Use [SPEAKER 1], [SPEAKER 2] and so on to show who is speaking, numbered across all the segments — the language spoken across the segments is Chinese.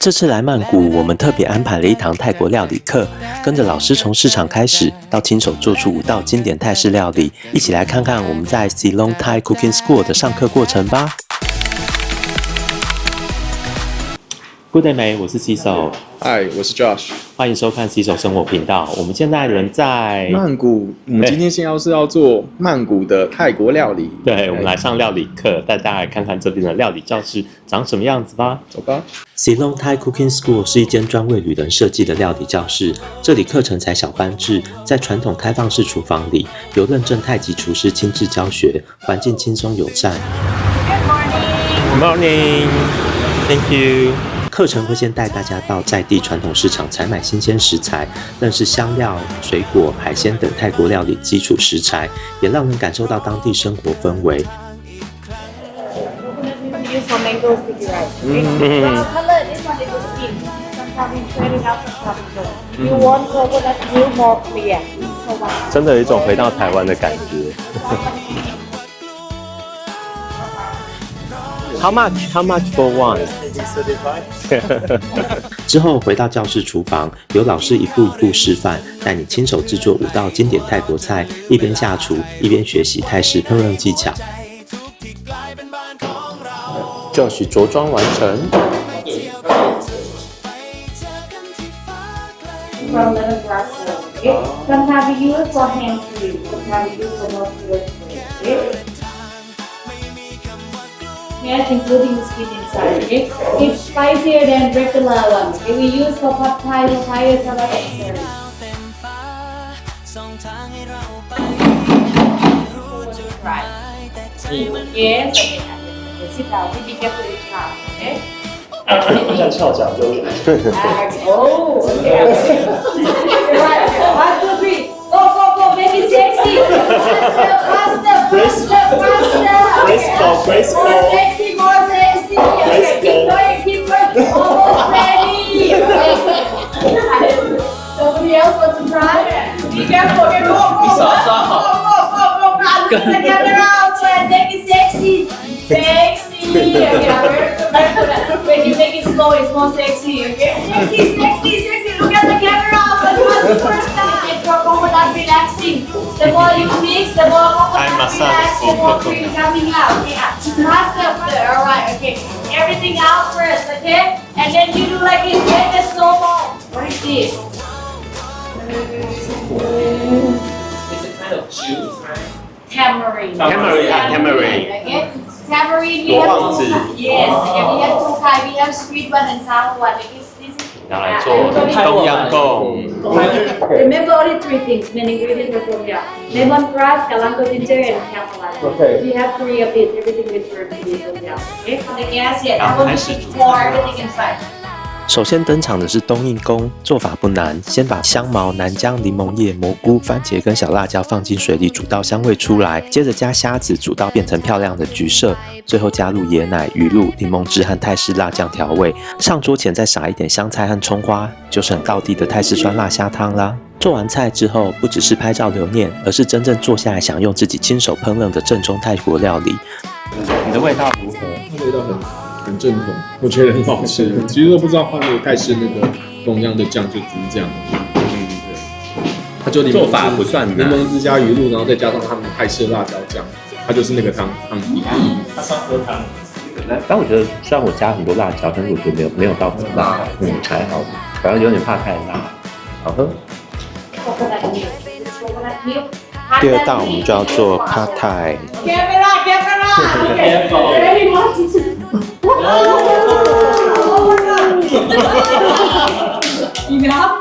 [SPEAKER 1] 这次来曼谷，我们特别安排了一堂泰国料理课，跟着老师从市场开始，到亲手做出5道经典泰式料理，一起来看看我们在 Ceylon Thai Cooking School 的上课过程吧。Good day， 美，我是 Cecil。
[SPEAKER 2] 嗨，我是 Josh。
[SPEAKER 1] 欢迎收看 Cecil 生活频道。我们现在人在
[SPEAKER 2] 曼谷，我们今天是要做曼谷的泰国料理。
[SPEAKER 1] 对，我们来上料理课，带大家来看看这边的料理教室长什么样子吧。
[SPEAKER 2] 走吧。
[SPEAKER 1] Ceylon Thai Cooking School 是一间专为旅人设计的料理教室，这里课程采小班制，在传统开放式厨房里，由认证太极厨师亲自教学，环境轻松友善。Good morning. Thank you. 课程会先带大家到在地传统市场采买新鲜食材，认识香料、水果、海鲜等泰国料理基础食材，也让人感受到当地生活氛围。真的有一种回到台湾的感觉。How much for one? 之后回到教室厨房，由老师一步一步示范，带你亲手制作5道经典泰国菜，一边下厨一边学习泰式烹饪技巧。Josh 着装完成。
[SPEAKER 3] Yes, including the skin inside. Okay? It's spicier than regular one. Okay? We use for pad thai, papaya, salad, and right. Yes. Okay. Sit down. Be careful with your arm. Okay?
[SPEAKER 1] 像翘脚就有。
[SPEAKER 3] Oh, okay. Right. 1, 2, 3. Go. Make it sexy. Faster.
[SPEAKER 1] Graceful.
[SPEAKER 3] More sexy. Okay, keep going. Almost ready. Somebody else wants to try? Be careful. Okay, go. Look at the camera outside. Make it sexy. Sexy. Okay, very good. When you make it slow, it's more sexy. Okay? Sexy. Look at the camera outside. What's the first time? Get your coconut relaxing. The more you mix, the more coconut relax, the more cream coming out. Okay, faster. Alright, okay. Everything out first, okay? And then you do like this, make the snowball. What is this?
[SPEAKER 4] It's a kind of juice, right?
[SPEAKER 3] Tamarind.
[SPEAKER 1] Tamarind.
[SPEAKER 3] Okay? Tamarind, we have two. Yes, okay, we have two kinds. We have sweet one and sour one. Okay, this is
[SPEAKER 1] 拿来做冬阴功。
[SPEAKER 3] Remember only 3 things, main ingredients for tom yum. Lemongrass, galangal ginger, and camellia.
[SPEAKER 2] Okay.
[SPEAKER 3] We have 3 of these, everything with herb to be tom yum. Okay, on the gas yet. I want you to pour everything inside.
[SPEAKER 1] 首先登场的是冬阴功，做法不难，先把香茅、南姜、柠檬叶、蘑菇、番茄跟小辣椒放进水里煮到香味出来，接着加虾子煮到变成漂亮的橘色，最后加入椰奶、鱼露、柠檬汁和泰式辣酱调味。上桌前再撒一点香菜和葱花，就是很道地的泰式酸辣虾汤啦。做完菜之后，不只是拍照留念，而是真正坐下来享用自己亲手烹饪的正宗泰国料理。你的味道如何？
[SPEAKER 2] 味道很正统，我觉得很好吃。其实都不知道放那个泰式那个同样的酱就只是这样的。它就
[SPEAKER 1] 做法不算难，
[SPEAKER 2] 柠檬汁加鱼露，然后再加上他们泰式辣椒酱，它就是那个汤底。
[SPEAKER 4] 它算喝汤。
[SPEAKER 1] 但我觉得虽然我加很多辣椒，但是我觉得没有到很辣，还好，反正有点怕太辣，好喝。
[SPEAKER 3] Coconut milk. Coconut milk.
[SPEAKER 1] 第2道我们就要做 Pad Thai。
[SPEAKER 3] Camera. Okay. Ready, 1, 2, 3. Enough.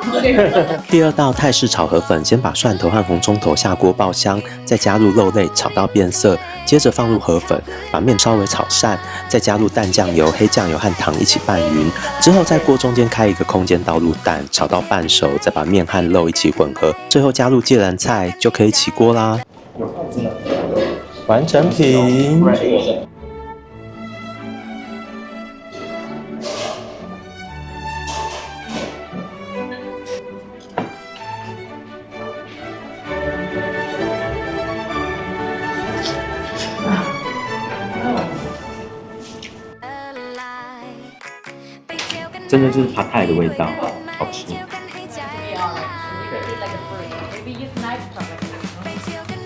[SPEAKER 1] 第2道泰式炒河粉，先把蒜头和红葱头下锅爆香，再加入肉类炒到变色，接着放入河粉，把面稍微炒散，再加入淡酱油、黑酱油和糖一起拌匀，之后在锅中间开一个空间倒入蛋，炒到半熟，再把面和肉一起混合，最后加入芥蓝菜就可以起锅啦。完成品。这真的就是ผัด泰的味道，好吃。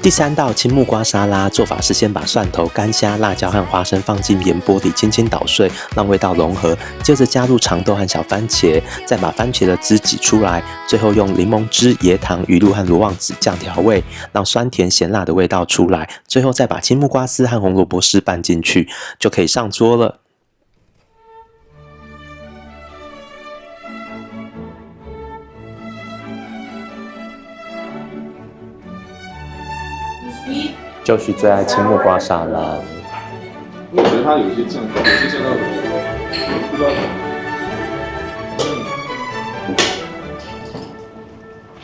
[SPEAKER 1] 第3道青木瓜沙拉做法是先把蒜头、干虾、辣椒和花生放进盐钵里轻轻捣碎，让味道融合，接着加入长豆和小番茄，再把番茄的汁挤出来，最后用柠檬汁、椰糖、鱼露和罗望子酱调味，让酸甜咸辣的味道出来，最后再把青木瓜丝和红萝卜丝拌进去，就可以上桌了。就是最爱青木瓜沙拉。
[SPEAKER 2] 我觉得它有一些酱料，有些酱料不知道。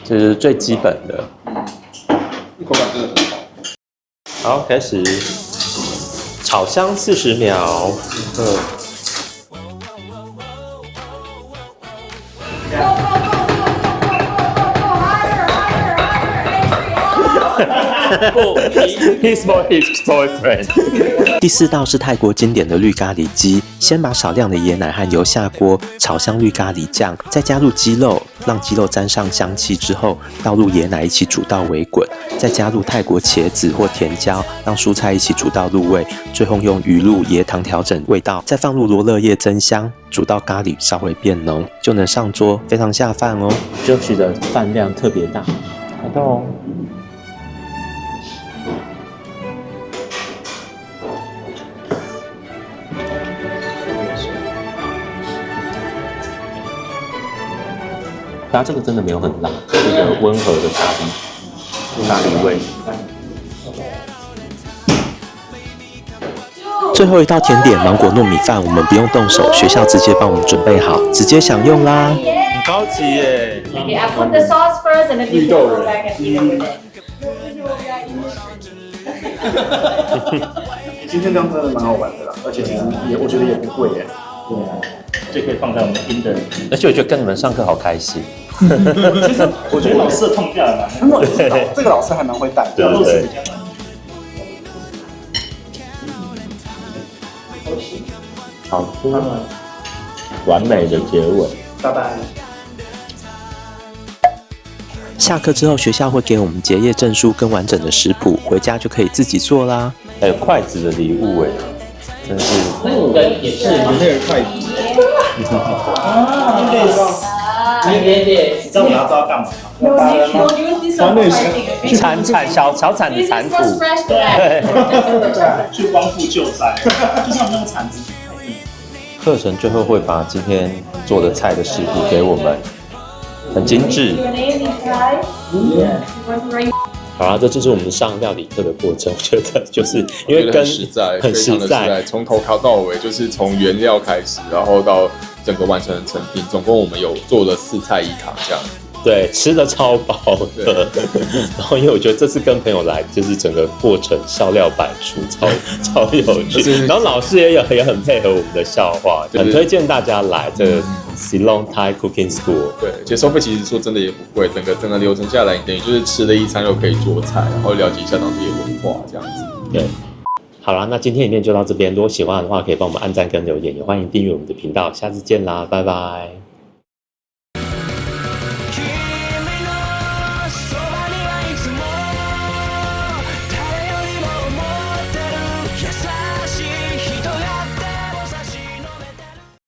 [SPEAKER 1] 这是最基本的。
[SPEAKER 2] 口感真的很好。
[SPEAKER 1] 好，开始炒香40秒。He's for his boyfriend 第4道是泰国经典的绿咖喱鸡，先把少量的椰奶和油下锅，炒香绿咖喱酱，再加入鸡肉，让鸡肉沾上香气之后，倒入椰奶一起煮到微滚，再加入泰国茄子或甜椒，让蔬菜一起煮到入味，最后用鱼露、椰糖调整味道，再放入罗勒叶增香，煮到咖喱稍微变浓，就能上桌，非常下饭哦。Josh 的饭量特别大，好到哦。它这个真的没有很辣，是一个温和的咖喱味。最后一道甜点芒果糯米饭，我们不用动手，学校直接帮我们准备好，直接享用啦。很高级耶！
[SPEAKER 3] Okay, I put the sauce first and then you can go back and eat it with it.
[SPEAKER 5] 今天这样真的蛮好玩的啦，而且其实我觉得也不贵耶。
[SPEAKER 4] 对啊，就可以放在我们冰的。
[SPEAKER 1] 而且我觉得跟你们上课好开心。
[SPEAKER 5] 其实我觉得
[SPEAKER 4] 老师的痛调嘛，
[SPEAKER 5] 这个老师还蛮会带，
[SPEAKER 1] 对对对。好吃，完美的结尾。
[SPEAKER 5] 拜拜。
[SPEAKER 1] 下课之后，学校会给我们结业证书跟完整的食谱，回家就可以自己做啦。还有筷子的礼物哎，真是。
[SPEAKER 4] 那5个也是
[SPEAKER 2] 那个筷子。
[SPEAKER 4] 对，你知道我要知道干嘛吗？
[SPEAKER 3] No, don't use this one for fighting.
[SPEAKER 1] 小铲的
[SPEAKER 3] This
[SPEAKER 1] 铲
[SPEAKER 3] is
[SPEAKER 1] 土
[SPEAKER 3] for。fresh today.
[SPEAKER 4] 去光复救灾，就是他们那个铲子。
[SPEAKER 1] 课程最后会把今天做的菜的食谱给我们，很精致。
[SPEAKER 3] Your name is right? Yeah. Right.
[SPEAKER 1] 好啦，这就是我们上料理课的过程。我觉得就是因为跟
[SPEAKER 2] 很实在，
[SPEAKER 1] 很
[SPEAKER 2] 非常的实
[SPEAKER 1] 实在，
[SPEAKER 2] 在，从头烤到尾，就是从原料开始，然后到整个完成的成品。总共我们有做了4菜1汤这样子。
[SPEAKER 1] 对，吃的超饱的。然后因为我觉得这次跟朋友来，就是整个过程笑料百出，超有趣。然后老师也很配合我们的笑话，很推荐大家来这个 Ceylon Thai Cooking School。
[SPEAKER 2] 对，而且收费其实说真的也不贵，整个流程下来，你等于就是吃了一餐又可以做菜，然后了解一下当地的文化这样子。
[SPEAKER 1] 对。好啦，那今天影片就到这边。如果喜欢的话，可以帮我们按赞跟留言，也欢迎订阅我们的频道。下次见啦，拜拜。